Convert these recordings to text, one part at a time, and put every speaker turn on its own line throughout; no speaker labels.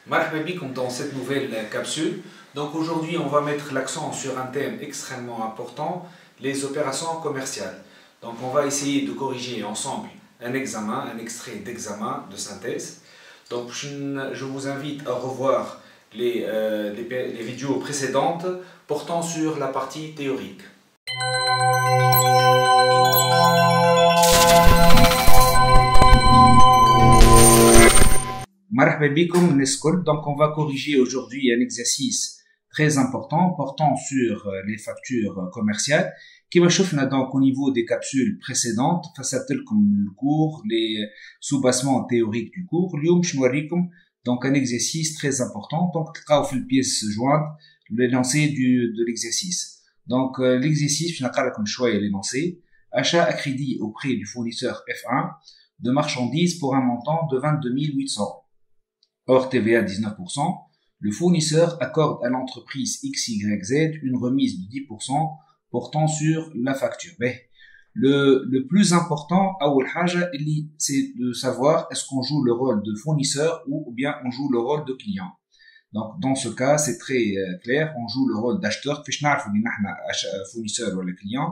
Marhaba bikoum dans cette nouvelle capsule. Donc aujourd'hui, on va mettre l'accent sur un thème extrêmement important, les opérations commerciales. Donc on va essayer de corriger ensemble un examen, un extrait d'examen de synthèse. Donc je vous invite à revoir les vidéos précédentes portant sur la partie théorique. Marhaba bikoum l'escole. Donc on va corriger aujourd'hui un exercice très important portant sur les factures commerciales qui va chauffer donc au niveau des capsules précédentes face à tel comme le cours, les sous-bassements théoriques du cours. اليوم باش نوريكم donc un exercice très important. Donc تلقاو في البيس jointe l'énoncé de l'exercice. Donc l'exercice باش نقرا لكم شويه l'énoncé. Achat à crédit auprès du fournisseur F1 de marchandises pour un montant de 22 800. Hors TVA 19%, le fournisseur accorde à l'entreprise XYZ une remise de 10% portant sur la facture. Mais le plus important, c'est de savoir est-ce qu'on joue le rôle de fournisseur ou bien on joue le rôle de client. Donc dans ce cas, c'est très clair, on joue le rôle d'acheteur. فاش نعرفوا بان احنا fournisseur ولا client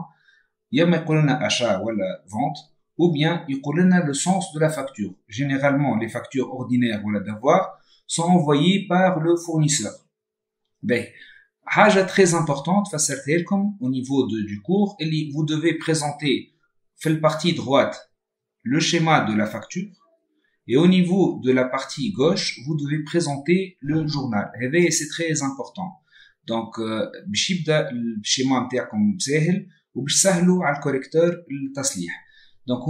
يا ما يقول لنا achat ولا vente ou bien يقول لنا le sens de la facture. Généralement, les factures ordinaires ou d'avoir sont envoyées par le fournisseur. Ben, حاجة très importante فسرتها لكم au niveau du cours, vous devez présenter في la partie droite le schéma de la facture et au niveau de la partie gauche, vous devez présenter le journal. Et c'est très important. Donc, باش يبدا الشيما نتاعكم ساهل وباش سهلوا على الكوريكتور التصليح. Donc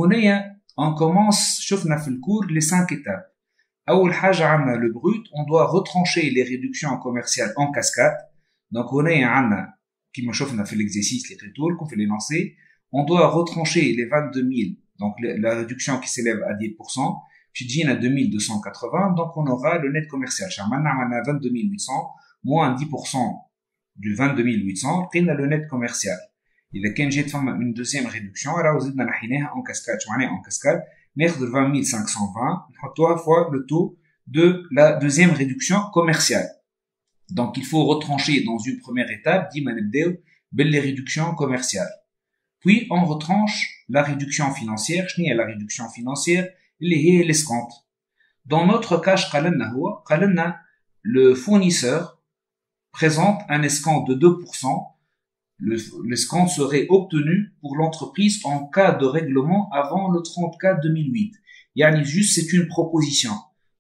on commence شفنا في الكور les 5 étapes. أول حاجة عندنا le brut, on doit retrancher les réductions commerciales en cascade. Donc عندنا كما شفنا في l'exercice اللي قلتو لكم في l'énoncé, on doit retrancher les 22 000, donc la réduction qui s'élève à 10%, puis تجينا 2280, donc on aura le net commercial. عملنا 22 800 moins 10% du 22 800, لقينا le net commercial. إذا كان جات فما une deuxième réduction راهو زدنا نحيناها en cascade. شو معناها en cascade؟ ناخذ 20 520 نحطوها fois le taux de la deuxième réduction commerciale. Donc il faut retrancher dans une première étape ديما نبداو باللي réductions commerciales. Puis on retranche la réduction financière. شنو هي la réduction financière؟ اللي هي l'escompte. Dans notre cas قال لنا le fournisseur présente un escompte de 2%. L'escompte serait obtenu pour l'entreprise en cas de règlement avant le 34 2008. Yani juste c'est une proposition.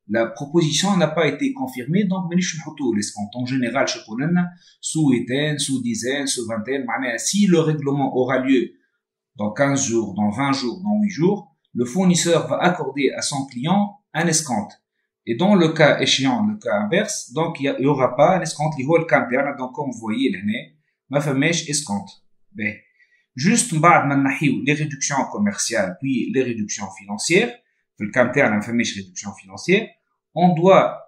La proposition n'a pas été confirmée, donc مانيش نحطوا l'escompte. En général, chez Polena, sous étaine, sous dizaine, sous vingtaine, si le règlement aura lieu dans 15 jours, dans 20 jours, dans 8 jours, le fournisseur va accorder à son client un escompte. Et dans le cas échéant, le cas inverse, donc il y aura pas un escompte, il y aura le cas interne. Donc comme vous voyez là, ما فماش escompte. Ben, juste بعد ما نحيو les réductions commerciales puis les réductions financières, في le cas interne ما فماش réduction financière, on doit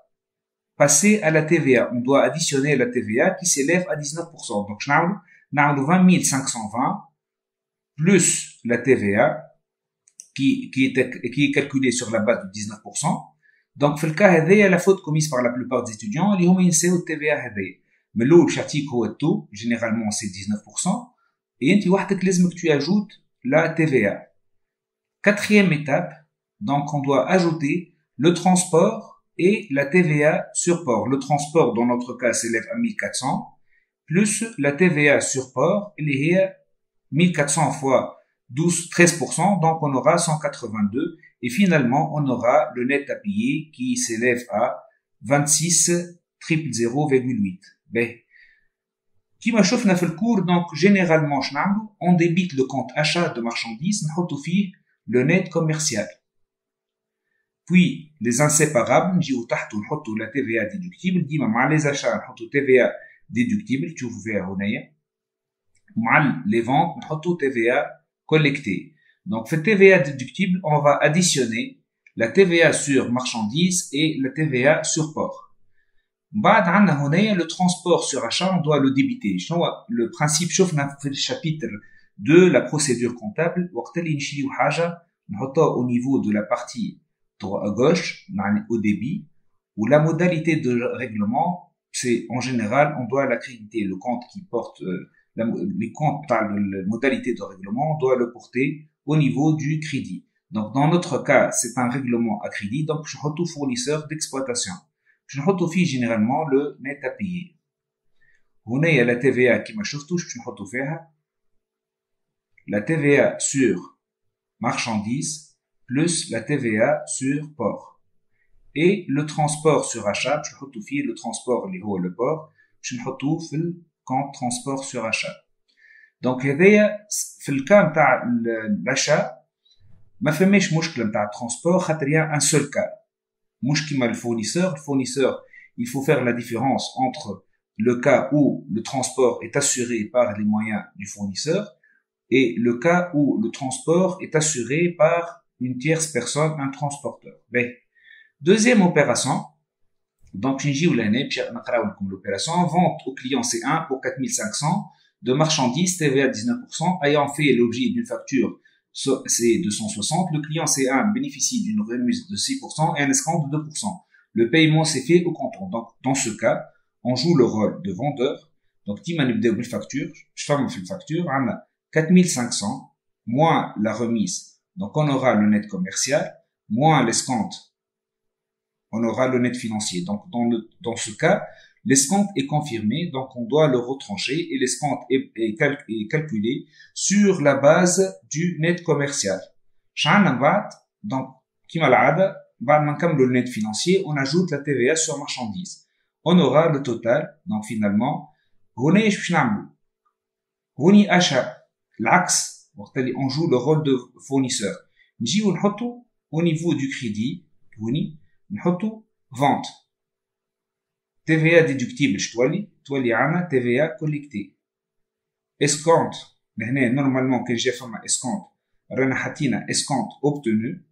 passer à la TVA, on doit additionner la TVA qui s'élève à 19%. Donc نعملوا 20 520 plus la TVA qui est calculée sur la base de 19%. Donc في le cas هذايا la faute commise par la plupart des étudiants اللي هما ينساو الTVA هذايا. Mais l'eau le chatique هو التو, généralement c'est 19%, et انت وحدك لازمك tu ajoutes la TVA. Quatrième étape, donc on doit ajouter le transport et la TVA sur port. Le transport dans notre cas s'élève à 1400 plus la TVA sur port, اللي هي 1400 fois 13%, donc on aura 182, et finalement on aura le net à payer qui s'élève à 26 000,8. Ben, كيما شفنا في الكور, donc généralement on débite le compte achat de marchandises, نحطو فيه le net commercial. Puis les inséparables نجيو تحتو نحطو la TVA déductible. ديما مع les achats نحطو TVA déductible, تشوفوا فيها هنايا. مع les ventes نحطو TVA collectée. Donc في TVA déductible, on va additionner la TVA sur marchandises et la TVA sur port. بعد عندنا هنايا le transport sur achat, on doit le débiter. شنو le principe شفنا في الشابيتر de la procédure comptable. وقت اللي نشريو حاجة نحطها au niveau de la partie à gauche, au débit, où la modalité de règlement, c'est en général, on doit l'accréditer. Le compte qui porte les comptes par la modalité de règlement, on doit le porter au niveau du crédit. Donc, dans notre cas, c'est un règlement à crédit. Donc, je retrouve fournisseur d'exploitation. Je retrouve généralement le net à payer. هنا il y a la TVA qui m'a شفتوش باش نحطوا فيها la TVA sur marchandises plus la TVA sur port et le transport sur achat باش نحطوا فيه le transport اللي هو le port باش نحطوه في le compte transport sur achat. Donc هذايا في الكام تاع l'achat ما فماش مشكله نتاع الترونسبور خاطر يا ان سول كا مش كيما الفورنيسور il faut faire la différence entre le cas où le transport est assuré par les moyens du fournisseur et le cas où le transport est assuré par une tierce personne, un transporteur. Ben, deuxième opération, donc l'opération vente au client C1 pour 4500 de marchandises TVA 19% ayant fait l'objet d'une facture C260, le client C1 bénéficie d'une remise de 6% et un escompte de 2%. Le paiement s'est fait au comptant. Donc, dans ce cas, on joue le rôle de vendeur. Donc, si on une facture, je fais une facture, on a 4500 moins la remise. Donc, on aura le net commercial moins l'escompte. On aura le net financier. Donc, dans ce cas, l'escompte est confirmé, donc on doit le retrancher et l'escompte est calculé sur la base du net commercial. Donc, le net financier, on ajoute la TVA sur marchandises. On aura le total, donc finalement, on achat, l'axe, on joue le rôle de fournisseur. Au niveau du crédit, on vente. TVA déductible, تولي عنا TVA collectée. Escompte, normalement que j'ai fait ma escompte, رانا حطينا escompte obtenu.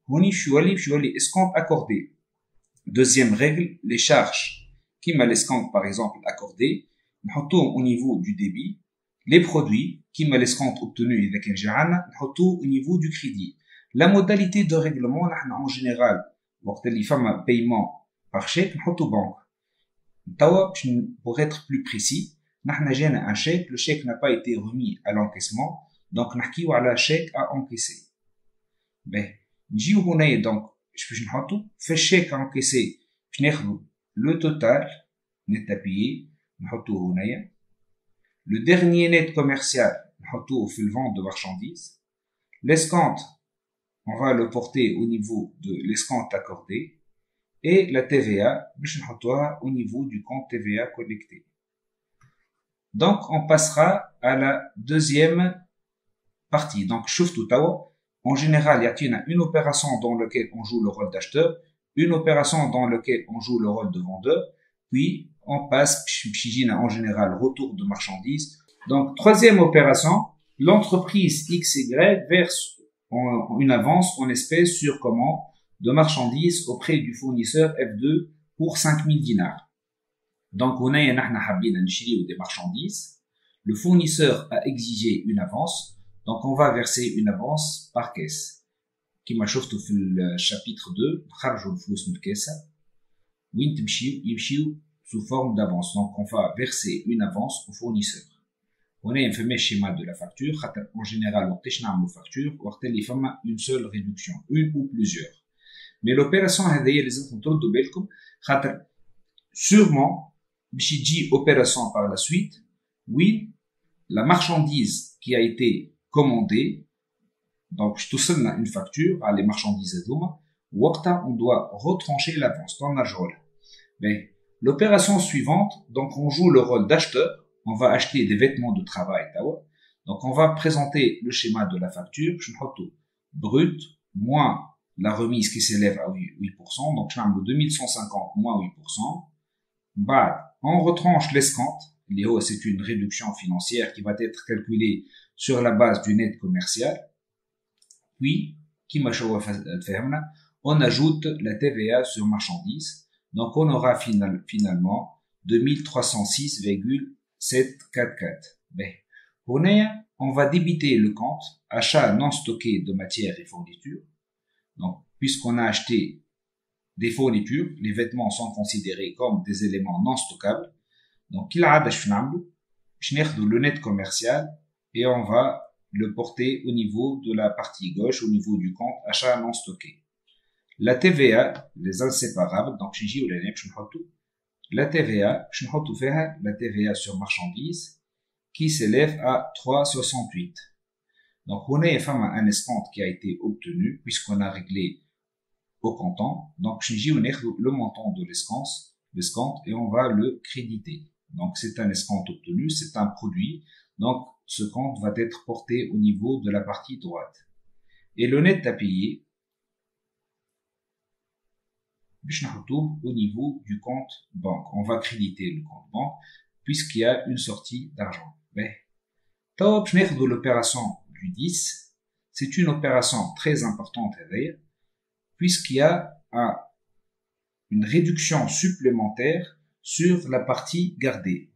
هوني شوالي escompte accordé. Deuxième règle, les charges qui m'a l'escompte par exemple accordé, نحطوهم au niveau du débit. Les produits qui m'a l'escompte obtenu إذا كان جاعنا نحطوه au niveau du crédit. La modalité de règlement نحنا en général وقت اللي فما paiement par chèque نحطو banque. Pour être plus précis, نحن جانا un chèque, le chèque n'a pas été remis à l'encaissement, donc نحكيو على chèque à encaisser. Ben, نجيو هنا donc باش نحطو في الchèque à encaisser باش ناخدو le total net à payer نحطوه هنايا. Le dernier net commercial نحطوه في le vente de marchandises. L'escompte, on va le porter au niveau de l'escompte accordé. Et la TVA, au niveau du compte TVA collecté. Donc, on passera à la deuxième partie. Donc, en général, il y a une opération dans laquelle on joue le rôle d'acheteur, une opération dans laquelle on joue le rôle de vendeur, puis on passe, en général, retour de marchandises. Donc, troisième opération, l'entreprise XY verse une avance en espèces sur commande de marchandises auprès du fournisseur F2 pour 5000 dinars. Donc, on a des marchandises. Le fournisseur a exigé une avance. Donc, on va verser une avance par caisse. Qui m'a chauffé le chapitre 2, sous forme d'avance. Donc, on va verser une avance au fournisseur. On a un fameux schéma de la facture. En général, on a une facture, ou une seule réduction, une ou plusieurs. Mais l'opération هذه لازمكم تردوا بالكم خاطر sûrement باش يجي opération par la suite oui la marchandise qui a été commandée donc je توصلنا une facture à les marchandises هذوما وقتها on doit retrancher l'avance dans l'argent. Mais l'opération suivante donc on joue le rôle d'acheteur, on va acheter des vêtements de travail donc on va présenter le schéma de la facture je نحطو brut moins la remise qui s'élève à 8%, donc je vais 2150 moins 8%. Bah, on retranche l'escompte. C'est une réduction financière qui va être calculée sur la base du net commercial. Puis, on ajoute la TVA sur marchandises. Donc, on aura finalement 2306,744. Ben, on va débiter le compte achat non stocké de matières et fournitures. Donc, puisqu'on a acheté des fournitures. Les vêtements sont considérés comme des éléments non stockables. Donc, il a le net commercial et on va le porter au niveau de la partie gauche, au niveau du compte achat non stocké. La TVA, les inséparables, donc la TVA, la TVA sur marchandises qui s'élève à 3,68. Donc, on a un escompte qui a été obtenu puisqu'on a réglé au comptant. Donc, le montant de l'escompte et on va le créditer. Donc, c'est un escompte obtenu, c'est un produit. Donc, ce compte va être porté au niveau de la partie droite. Et le net à payer, au niveau du compte banque. On va créditer le compte banque puisqu'il y a une sortie d'argent. L'opération du 10, c'est une opération très importante puisqu'il y a une réduction supplémentaire sur la partie gardée.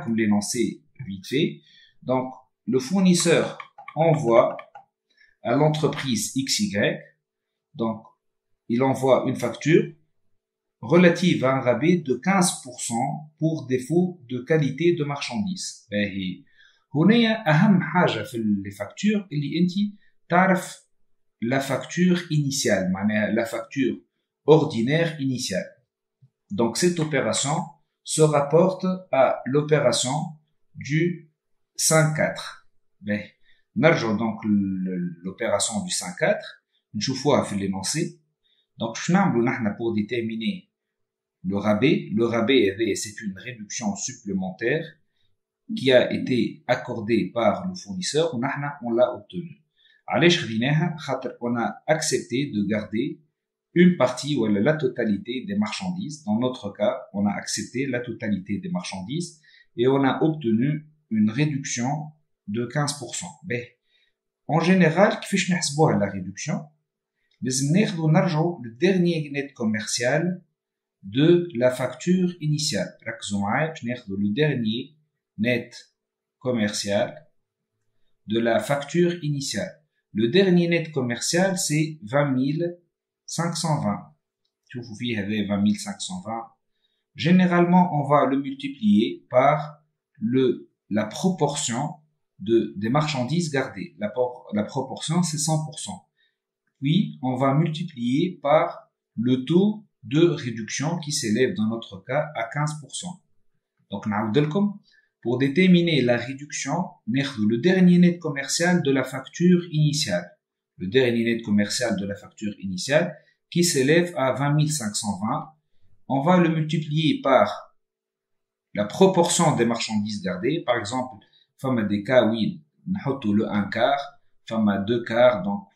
Comme l'énoncé vite fait. Donc, le fournisseur envoie à l'entreprise XY, donc, il envoie une facture relative à un rabais de 15% pour défaut de qualité de marchandise. هنا أهم حاجة في les factures اللي أنت تعرف la facture initiale, la facture ordinaire initiale. Donc cette opération se rapporte à l'opération du 5-4. نرجع donc l'opération du 5-4 نشوفوها في l'énoncé. Donc pour déterminer le rabais c'est une réduction supplémentaire qui a été accordée par le fournisseur on l'a obtenu. On a accepté de garder une partie ou la totalité des marchandises. Dans notre cas, on a accepté la totalité des marchandises et on a obtenu une réduction de 15%. En général, كيفاش نحسبوها la réduction? لازم ناخذوا نرجعوا le net commercial de la facture initiale. ركزوا معايا باش ناخذوا le dernier net commercial de la facture initiale. Le dernier net commercial, c'est 20 520. شوفوا فيه هذا 20 520. Généralement, on va le multiplier par la proportion des marchandises gardées. La proportion, c'est 100%. Puis, on va multiplier par le taux de réduction qui s'élève dans notre cas à 15%. Donc, pour déterminer la réduction, le dernier net commercial de la facture initiale. Le dernier net commercial de la facture initiale qui s'élève à 20 520. On va le multiplier par la proportion des marchandises gardées. Par exemple, femme des cas où on le 1 quart, femme 2 quarts, donc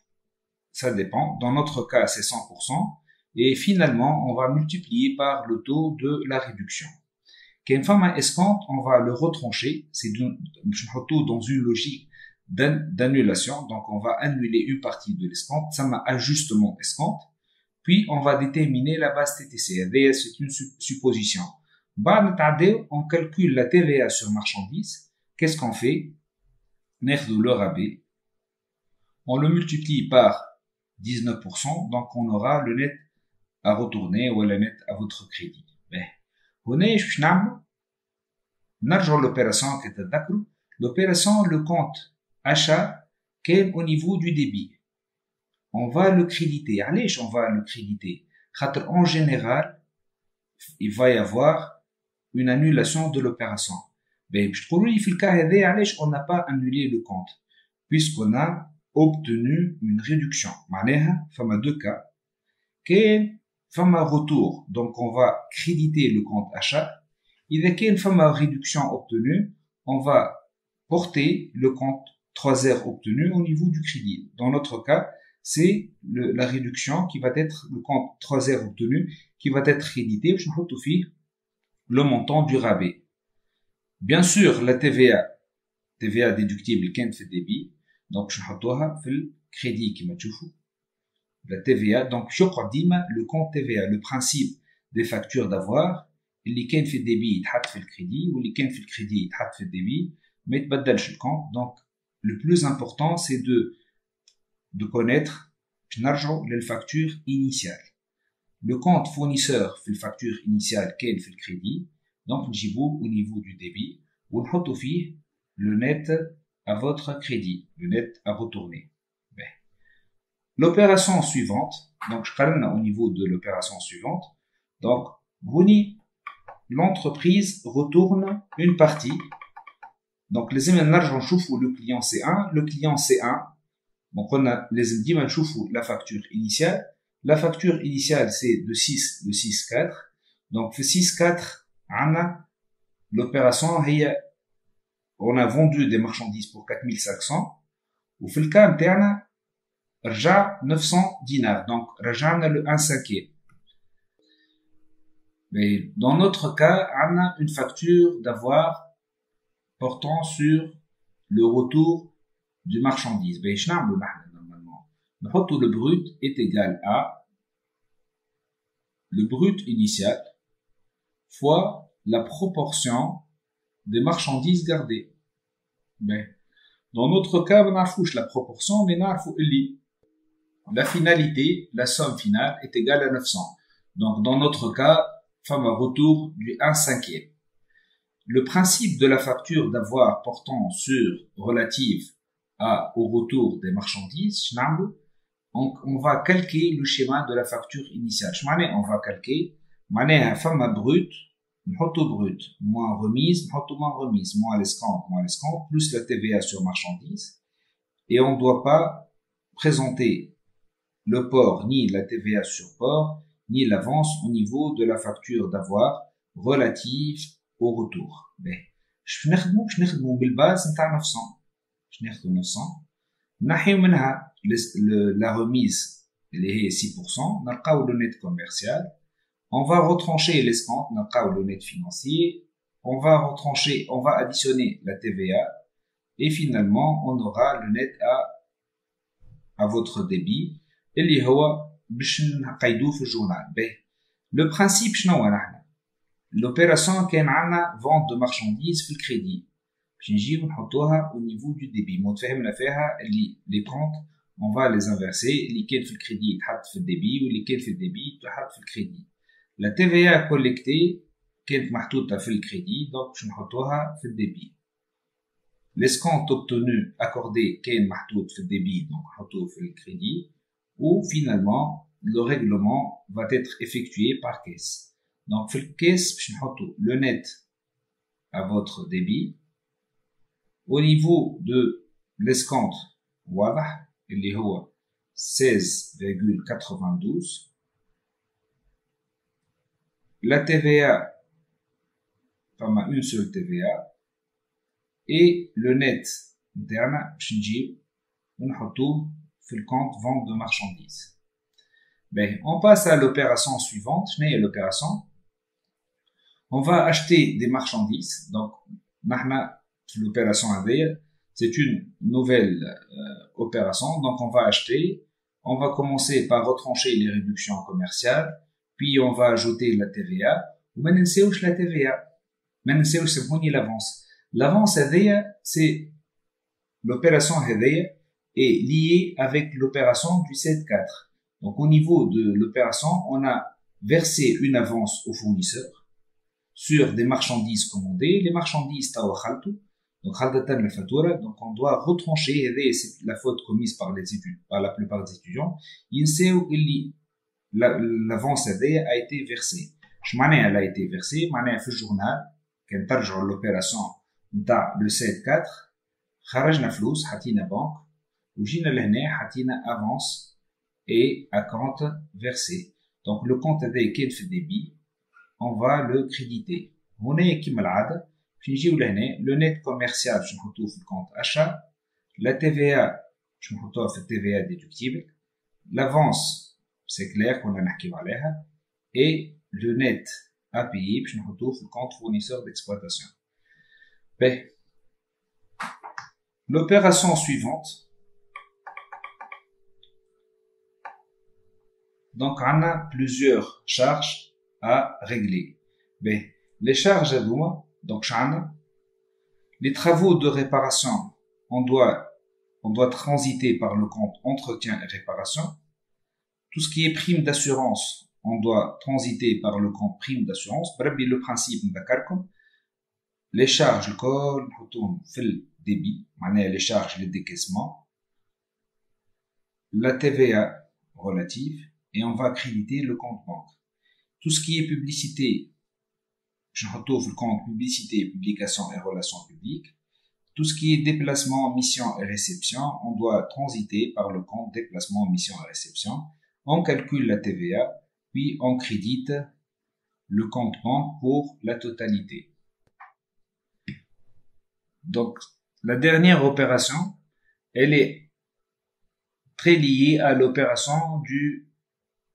ça dépend. Dans notre cas, c'est 100%. Et finalement, on va multiplier par le taux de la réduction. Qu'une femme escompte, on va le retrancher. C'est dans une logique d'annulation. Donc, on va annuler une partie de l'escompte. Ça m'a ajustement escompte. Puis, on va déterminer la base TTC. C'est une supposition. On calcule la TVA sur marchandise. Qu'est-ce qu'on fait? Le rabais. On le multiplie par 19%. Donc, on aura le net à retourner ou le net à votre crédit. هنا باش نعملو نرجعو l'opération كتذكروا l'opération le compte achat كان au niveau du débit. On va le créditer. علاش on va le créditer? خاطر en général il va y avoir une annulation de l'opération. باش تقولوا لي في الكا هذا علاش on n'a pas annulé le compte puisqu'on a obtenu une réduction. معناها فما deux cas. كان فما retour, donc on va créditer le compte achat. إذا كان فما réduction obtenue, on va porter le compte 3R obtenu au niveau du crédit. Dans notre cas, c'est la réduction qui va être le compte 3R obtenu qui va être crédité. Je vais نحطوا فيه le montant du rabais. Bien sûr, la TVA déductible كانت في الديبي, donc je نحطوها في الكريدي كما تشوفوا. La TVA, donc le compte TVA, le principe des factures d'avoir, اللي كان في الديبي يتحط في الكريدي واللي كان في الكريدي يتحط في الديبي ما يتبدلش الكونت. Donc le plus important c'est de connaître نرجعوا للفacture initiale. le compte fournisseur fait la facture initiale qu'elle fait le crédit. Donc, نجيبوه au niveau du débit. ونحطوا فيه le net à votre crédit, le net à retourner. L'opération suivante, donc je parle au niveau de l'opération suivante. Donc, l'entreprise retourne une partie. Donc, les éménages نشوفوا le client C1, le client C1. Donc, on a les éménages نشوفوا la facture initiale. La facture initiale, c'est de 6,4. Donc, 6,4, l'opération, on a vendu des marchandises pour 4500. Ou في الكا نتاعنا رجع 900 dinars. Donc, رجعنا le 1/5. Mais dans notre cas, on a une facture d'avoir portant sur le retour du marchandise. Ben, normalement. Le brut est égal à le brut initial fois la proportion des marchandises gardées. Ben, dans notre cas, on a la proportion, mais la finalité, la somme finale est égale à 900. Donc, dans notre cas, femme un retour du 1/5. Le principe de la facture d'avoir portant sur relative au retour des marchandises, on va calquer le schéma de la facture initiale. On va calquer, femme brut, brut, moins remise, moins l'escompte, plus la TVA sur marchandises. Et on ne doit pas présenter le port, ni la TVA sur port, ni l'avance au niveau de la facture d'avoir relative au retour. Ben, je نخدمو بالباز نتاع 900. Je ناخدو 900. نحيو منها la remise اللي هي 6%. نلقاو le net commercial. On va retrancher l'escompte. نلقاو le net financier. On va additionner la TVA. Et finalement, on aura le net à votre débit. اللي هو باش نقيدوه في الجورنال. به لو برانسيب شنو هو نحنا l'opération كان عندنا vente de marchandises في الكريدي باش نجيو نحطوها au niveau du débit متفاهمنا فيها اللي les comptes on va les inverser اللي كان في الكريدي يتحط في الديبي واللي كان في الديبي يتحط في الكريدي. la TVA collectée كانت محطوطة في الكريدي donc باش نحطوها في الديبي. l'escompte obtenu accordé كان محطوط في الديبي donc نحطوه في الكريدي. Ou finalement, le règlement va être effectué par caisse. Donc, في الكيس باش نحطو le net à votre débit. Au niveau de l'escompte, واضح اللي هو 16,92. La TVA, فما une seule TVA. Et le net نتاعنا باش نجيب ونحطوه في le compte vente de marchandises. Ben, on passe à l'opération suivante. L'opération. On va acheter des marchandises. Donc, l'opération AVR, c'est une nouvelle opération. Donc, on va acheter. On va commencer par retrancher les réductions commerciales. Puis, on va ajouter la TVA. Ou maintenant, c'est la TVA. Maintenant, c'est l'avance. L'avance AVR, c'est l'opération AVR est lié avec l'opération du 7-4. Donc, au niveau de l'opération, on a versé une avance au fournisseur sur des marchandises commandées. Les marchandises tawa khaltu, donc khaldatan la fatura, donc on doit retrancher, et c'est la faute commise par la plupart des étudiants. L'avance a été versée. Elle a été versée, fait le journal, quand tarjou l'opération le 7-4, kharajna flous, hatina banque, وجينا لهنا حطينا avance et à compte versé. Donc le compte هذا كان في الديبي on va le créditer. هنا كيما العادة باش نجيو لهنا le net commercial باش نحطوه في الكونت achat. La TVA باش نحطوها في TVA déductible. L'avance c'est clair qu'on a نحكيو عليها. Et le net à payer باش نحطوه في الكونت fournisseur d'exploitation. L'opération suivante. Donc, on a plusieurs charges à régler. Mais les charges à nous, donc, les travaux de réparation, on doit transiter par le compte entretien et réparation. Tout ce qui est prime d'assurance, on doit transiter par le compte prime d'assurance. بربي le principe نذكركم les charges الكل نحطوهم في الديبي معناها les charges les décaissements la TVA relative et on va créditer le compte banque. Tout ce qui est publicité, je retrouve le compte publicité, publication et relations publiques. Tout ce qui est déplacement, mission et réception, on doit transiter par le compte déplacement, mission et réception. On calcule la TVA, puis on crédite le compte banque pour la totalité. Donc, la dernière opération, elle est très liée à l'opération du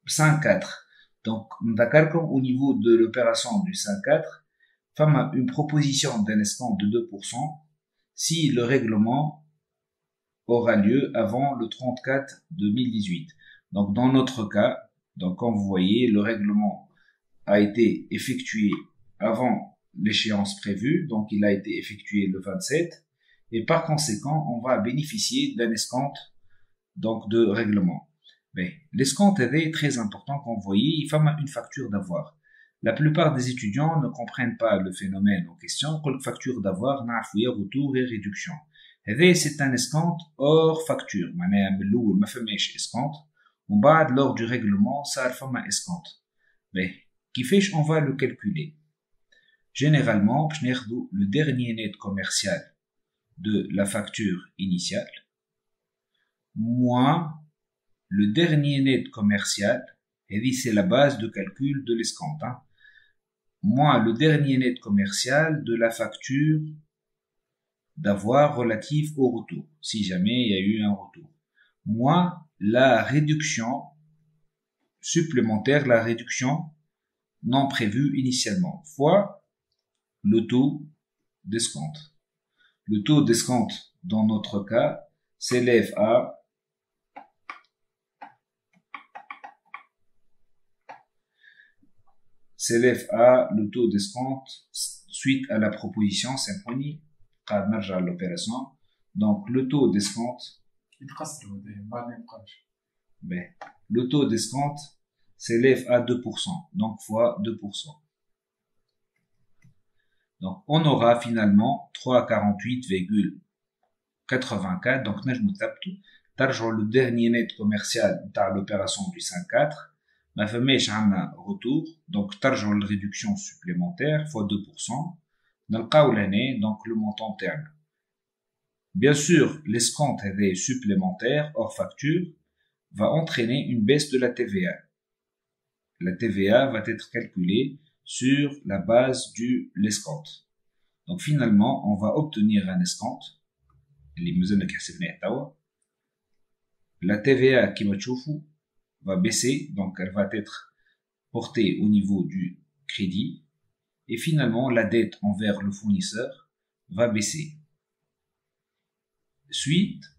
5.4. Donc, au niveau de l'opération du 5.4, femme une proposition d'un escompte de 2% si le règlement aura lieu avant le 30/4/2018. Donc, dans notre cas, donc, comme vous voyez, le règlement a été effectué avant l'échéance prévue, donc il a été effectué le 27, et par conséquent, on va bénéficier d'un escompte, donc, de règlement. Mais l'escompte est très important, comme vous voyez, il faut une facture d'avoir. La plupart des étudiants ne comprennent pas le phénomène en question. Quelle facture d'avoir, retour et réduction. C'est un escompte hors facture. Escompte. On va lors du règlement, ça fait un escompte. Mais qui fait, on va le calculer. Généralement, le dernier net commercial de la facture initiale, moins le dernier net commercial, et c'est la base de calcul de l'escompte, moins le dernier net commercial de la facture d'avoir relative au retour, si jamais il y a eu un retour, moins la réduction supplémentaire, la réduction non prévue initialement, fois le taux d'escompte. Le taux d'escompte, dans notre cas, s'élève à le taux d'escompte suite à la proposition symphonie à l'opération. Donc le taux d'escompte s'élève à 2%, donc fois 2%. Donc on aura finalement 348,84. Donc le dernier net commercial de l'opération du 5.4. Ma famille a retour, donc targeons la réduction supplémentaire fois 2%. Dans l'année, donc le montant terme. Bien sûr, l'escompte supplémentaire hors facture va entraîner une baisse de la TVA. La TVA va être calculée sur la base de l'escompte. Donc finalement, on va obtenir un escompte. La TVA qui va baisser, donc elle va être portée au niveau du crédit, et finalement la dette envers le fournisseur va baisser.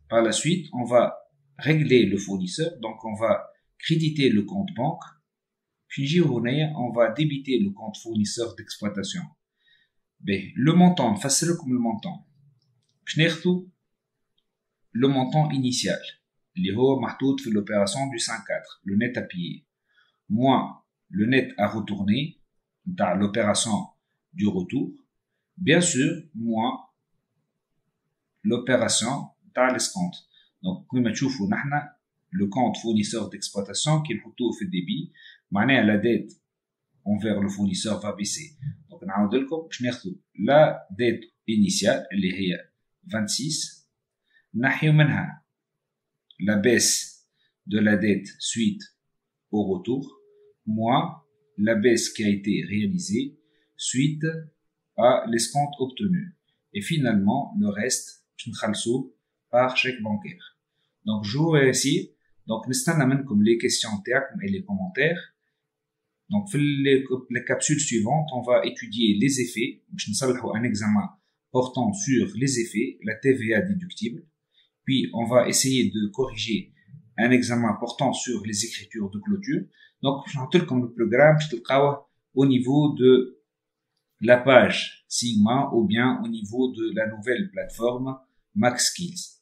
Par la suite, on va régler le fournisseur, donc on va créditer le compte banque, puis on va débiter le compte fournisseur d'exploitation. Le montant, facile comme le montant. Le montant initial. اللي هو محطوط في l'opération du 5.4, le net à payer, moins le net à retourner dans l'opération du retour, bien sûr, moins l'opération dans l'escompte. Donc, comme vous voyez, le compte fournisseur d'exploitation qui est في débit, معناها la dette envers le fournisseur va baisser. Donc, نعاود لكم باش ناخذوا la dette initiale اللي هي 26, نحيو منها la baisse de la dette suite au retour, moins la baisse qui a été réalisée suite à l'escompte obtenu. Et finalement, le reste, par chèque bancaire. Donc, je vous remercie. Donc, nous comme les questions et les commentaires. Donc, les capsules suivantes, on va étudier les effets. Nous un examen portant sur les effets, la TVA déductible. Puis, on va essayer de corriger un examen portant sur les écritures de clôture. Donc, je vais comme le programme, au niveau de la page Sigma ou bien au niveau de la nouvelle plateforme MaxSkills.